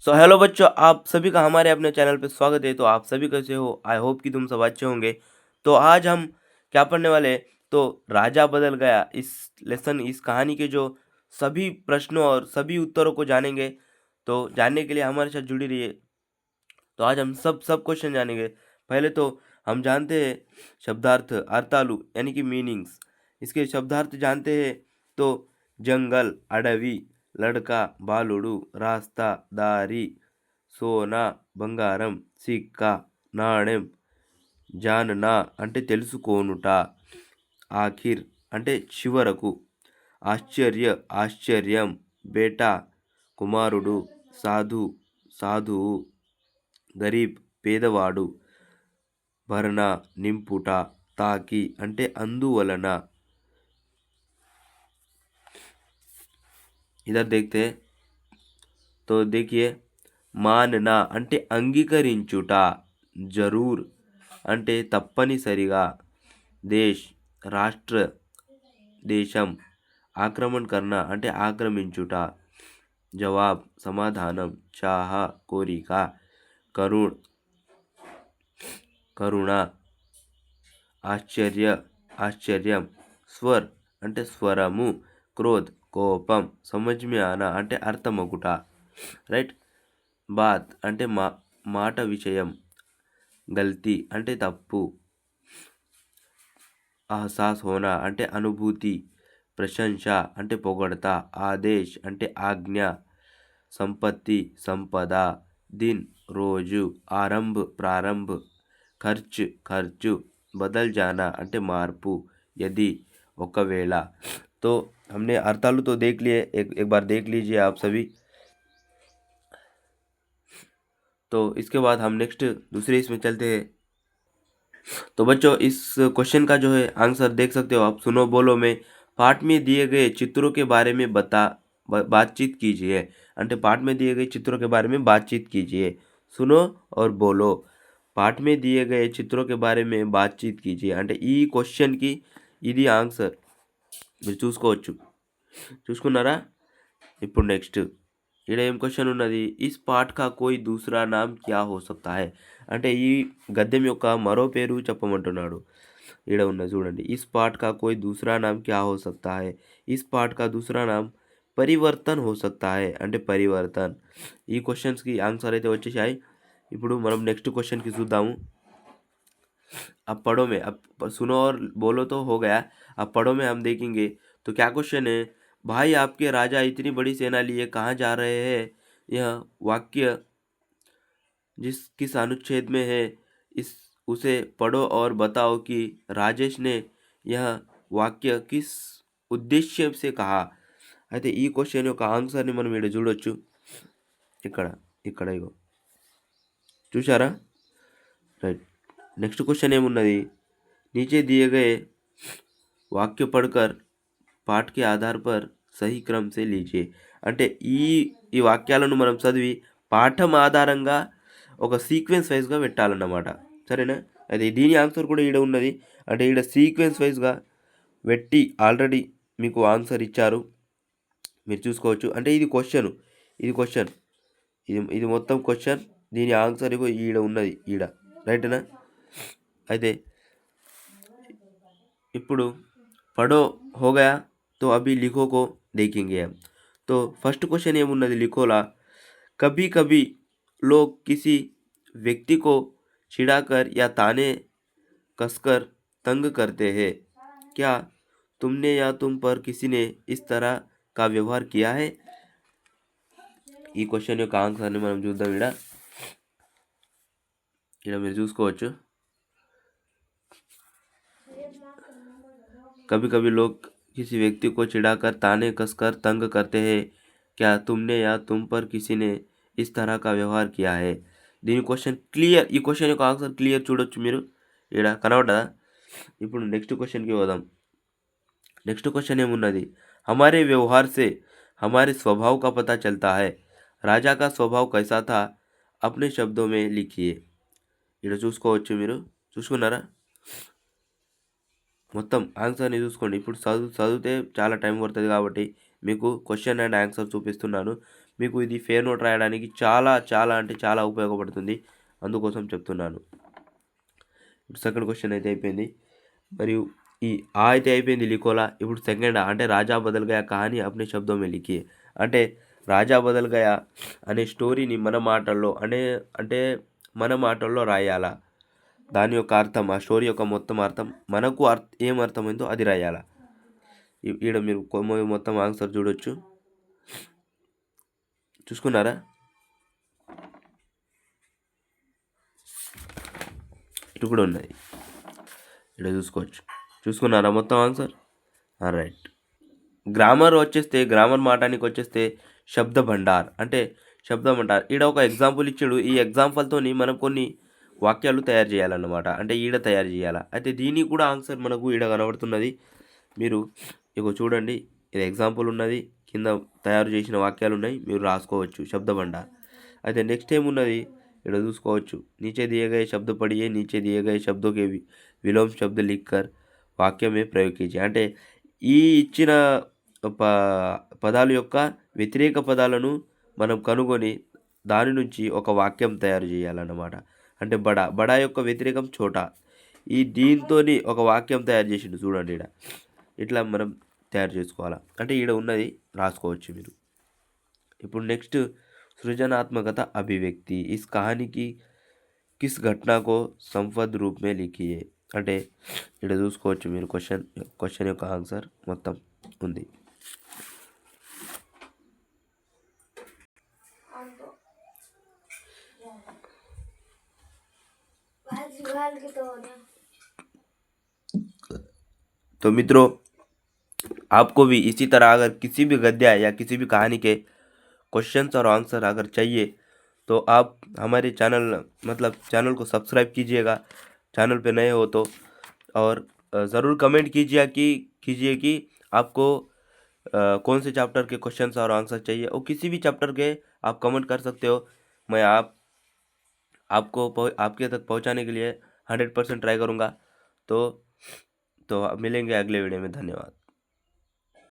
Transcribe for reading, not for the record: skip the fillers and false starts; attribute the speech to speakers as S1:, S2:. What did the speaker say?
S1: So hello बच्चों, आप सभी का हमारे अपने चैनल पे स्वागत है। तो आप सभी कैसे हो? आई होप कि तुम सब अच्छे होंगे। तो आज हम क्या पढ़ने वाले हैं? तो राजा बदल गया इस कहानी के जो सभी प्रश्नों और सभी उत्तरों को जानेंगे। तो जानने के लिए हमारे साथ जुड़ी रहिए। तो आज हम सब सब क्वेश्चन जानेंगे। पहले तो हम जानते हैं शब्दार्थ, अर्थालू यानी कि मीनिंग्स। इसके शब्दार्थ जानते हैं। तो जंगल, अडवी, लड़का, बालुडू, रास्ता, दारी, సోనా, బంగారం, సిక్క, నాణెం, జాననా అంటే తెలుసుకోనుట, ఆఖిర్ అంటే చివరకు, ఆశ్చర్యం, బేటా కుమారుడు, సాధువు, గరీబ్ పేదవాడు, భరణ నింపుట, తాకి అంటే అందువలన। इधर देखते हैं। तो देखिए, మాననా అంటే అంగీకరించుట, జరూర్ అంటే తప్పనిసరిగా, దేశ్ రాష్ట్ర, దేశం, ఆక్రమణ కర్ణ అంటే ఆక్రమించుట, జవాబ్ సమాధానం, చాహ కోరిక, కరుణ, ఆశ్చర్యం, స్వర్ అంటే స్వరము, క్రోధ్ కోపం, సమజ్ మే ఆనా అంటే అర్థమగుట, రైట్। బాత్ అంటే మాట విషయం, గల్తీ అంటే తప్పు, అహసాస్ హోనా అంటే అనుభూతి, ప్రశంస అంటే పొగడత, ఆదేశ్ అంటే ఆజ్ఞ, సంపత్తి సంపద, దిన్ రోజు, ప్రారంభ్, ఖర్చు, బదల్ जाना అంటే మార్పు, यदि ఒకవేళ। तो हमने अर्थालू तो देख लिए, एक बार देख लीजिए आप सभी। तो इसके बाद हम नेक्स्ट दूसरे इसमें चलते हैं। तो बच्चों, इस क्वेश्चन का जो है आंसर देख सकते हो आप। सुनो बोलो में पाठ में दिए गए चित्रों के बारे में बातचीत कीजिए। అంటే पाठ में दिए गए चित्रों के बारे में बातचीत कीजिए। सुनो और बोलो, पाठ में दिए गए चित्रों के बारे में बातचीत कीजिए అంటే ఈ క్వశ్చన్కి ఇది ఆన్సర్ మీరు చూసుకున్నారా? ఇప్పుడు నెక్స్ట్ ఇక్కడ ఏం క్వశ్చన్ ఉన్నది, ఇస్ పాఠ్ కా కోయి దూసరా నామ్ క్యా హో సక్తా హై అంటే ఈ గద్యం యొక్క మరో పేరు చెప్పమంటున్నాడు। ఇక్కడ ఉన్నది చూడండి, ఇస్ పాఠ్ కా కోయి దూసరా నామ్ క్యా హో సక్తా హై, ఇస్ పాఠ్ కా దూసరా నామ్ పరివర్తన్ హో సక్తా హై అంటే పరివర్తన్। ఈ క్వశ్చన్స్కి ఆన్సర్ అయితే వచ్చేసాయి। ఇప్పుడు మనం నెక్స్ట్ క్వశ్చన్కి చూద్దాము। अब पढ़ो में, अब सुनो और बोलो तो हो गया। अब पढ़ो में हम देखेंगे। तो क्या क्वेश्चन है, भाई आपके राजा इतनी बड़ी सेना लिए कहाँ जा रहे हैं? यह वाक्य किस अनुच्छेद में है? उसे पढ़ो और बताओ कि राजेश ने यह वाक्य किस ఉద్దేశ్యం से कहा। అయితే ఈ క్వశ్చన్ యొక్క ఆన్సర్ని మనం ఇక్కడ చూడొచ్చు। ఇక్కడ ఇగో చూసారా, రైట్। నెక్స్ట్ క్వశ్చన్ ఏమున్నది, नीचे दिए गए वाक्य पढ़कर पाठ के आधार पर सही क्रम से लीजिए అంటే ఈ వాక్యాలను మనం చదివి పాఠం ఆధారంగా ఒక సీక్వెన్స్ వైజ్గా పెట్టాలన్నమాట, సరేనా? అది దీని ఆన్సర్ కూడా ఈడ ఉన్నది, అంటే ఈడ సీక్వెన్స్ వైజ్గా పెట్టి ఆల్రెడీ మీకు ఆన్సర్ ఇచ్చారు, మీరు చూసుకోవచ్చు। అంటే ఇది క్వశ్చన్, ఇది మొత్తం క్వశ్చన్, దీని ఆన్సర్ ఇగో ఈడ ఉన్నది, రైట్నా? అయితే ఇప్పుడు పढ़ो हो गया, तो अभी लिखो को देखेंगे हम। तो फर्स्ट क्वेश्चन ఏమున్నది लिखोला, कभी कभी लोग किसी व्यक्ति को चिढ़ाकर या ताने कसकर तंग करते हैं, क्या तुमने या तुम पर किसी ने इस तरह का व्यवहार किया है? ఈ క్వశ్చన్ యొక్క ఆన్సర్ని మనం చూద్దాం। ఇక్కడ మీరు చూసుకోవచ్చు, कभी कभी लोग किसी व्यक्ति को चिढ़ाकर ताने कसकर तंग करते हैं, क्या तुमने या तुम पर किसी ने इस तरह का व्यवहार किया है? దీని క్వశ్చన్ క్లియర్, ఈ క్వశ్చన్ యొక్క ఆన్సర్ క్లియర్ చూడొచ్చు మీరు, ఇక్కడ కనబడ్డా। ఇప్పుడు నెక్స్ట్ క్వశ్చన్కి పోదాం। నెక్స్ట్ క్వశ్చన్ ఏమున్నది, हमारे व्यवहार से हमारे स्वभाव का पता चलता है, राजा का स्वभाव कैसा था, अपने शब्दों में लिखिए। ఇక్కడ చూసుకోవచ్చు, మీరు చూసుకున్నారా? మొత్తం ఆన్సర్ని చూసుకోండి। ఇప్పుడు చదివితే చాలా టైం పడుతుంది కాబట్టి మీకు క్వశ్చన్ అండ్ ఆన్సర్ చూపిస్తున్నాను, మీకు ఇది ఫెయిర్ నోట్ రాయడానికి చాలా చాలా అంటే చాలా ఉపయోగపడుతుంది, అందుకోసం చెప్తున్నాను. సెకండ్ క్వశ్చన్ అయితే అయిపోయింది. మరియు ఈ ఆ అయితే అయిపోయింది లిఖోలా. ఇప్పుడు సెకండ్ అంటే రాజా బదల్ గయా కహాని అప్నే శబ్దో మే లిఖియే. అంటే రాజా బదల్ గయా అనే స్టోరీని మన మాటల్లో అంటే మన మాటల్లో రాయాలా. దాని యొక్క అర్థం, ఆ స్టోరీ యొక్క మొత్తం అర్థం మనకు ఏం అర్థమైందో అది రాయాలా. ఈడ మీరు మొత్తం ఆన్సర్ చూడొచ్చు, చూసుకున్నారా? ఇటు కూడా ఉన్నది, ఇక్కడ చూసుకున్నారా మొత్తం ఆన్సర్? రైట్. గ్రామర్ మాటానికి వచ్చేస్తే శబ్ద భండార్ అంటే శబ్ద భండార్. ఈడ ఒక ఎగ్జాంపుల్ ఇచ్చాడు, ఈ ఎగ్జాంపుల్తోని మనం కొన్ని వాక్యాలు తయారు చేయాలన్నమాట, అంటే ఈడ తయారు చేయాలా. అయితే దీనికి కూడా ఆన్సర్ మనకు ఈడ కనబడుతున్నది, మీరు ఇగో చూడండి. ఇది ఎగ్జాంపుల్ ఉన్నది, కింద తయారు చేసిన వాక్యాలు ఉన్నాయి, మీరు రాసుకోవచ్చు శబ్ద భండార్. అయితే నెక్స్ట్ ఏమున్నది ఇక్కడ చూసుకోవచ్చు. नीचे दिए गए शब्द पढ़िए, नीचे दिए गए शब्दों के विलोम शब्द लिखकर वाक्य में प्रयोग कीजिए. అంటే ఈ ఇచ్చిన పదాల యొక్క వ్యతిరేక పదాలను మనం కనుగొని దాని నుంచి ఒక వాక్యం తయారు చేయాలన్నమాట. అంటే బడా యొక్క వ్యతిరేకం చోటా. దీంతోని ఒక వాక్యం తయారు చేసిండు చూడండి ఈడ. ఇట్లా మనం తయారు చేసుకోవాలా. అంటే ఈడ ఉన్నది రాసుకోవచ్చు మీరు. ఇప్పుడు నెక్స్ట్ సృజనాత్మకత అభివ్యక్తి. ఇస్ కహానికి కిస్ ఘటనకో సంపద్ రూప్ మే లిఖియే. అంటే ఇక్కడ చూసుకోవచ్చు మీరు, క్వశ్చన్ యొక్క ఆన్సర్ మొత్తం ఉంది. तो मित्रों, आपको भी इसी तरह अगर किसी भी गद्य या किसी भी कहानी के क्वेश्चंस और आंसर अगर चाहिए तो आप हमारे चैनल को सब्सक्राइब कीजिएगा, चैनल पे नए हो तो, और ज़रूर कमेंट कीजिए कि आपको कौन से चैप्टर के क्वेश्चंस और आंसर चाहिए, और किसी भी चैप्टर के आप कमेंट कर सकते हो. मैं आपको आपके तक पहुंचाने के लिए 100% ट्राई करूँगा. तो मिलेंगे अगले वीडियो में. धन्यवाद.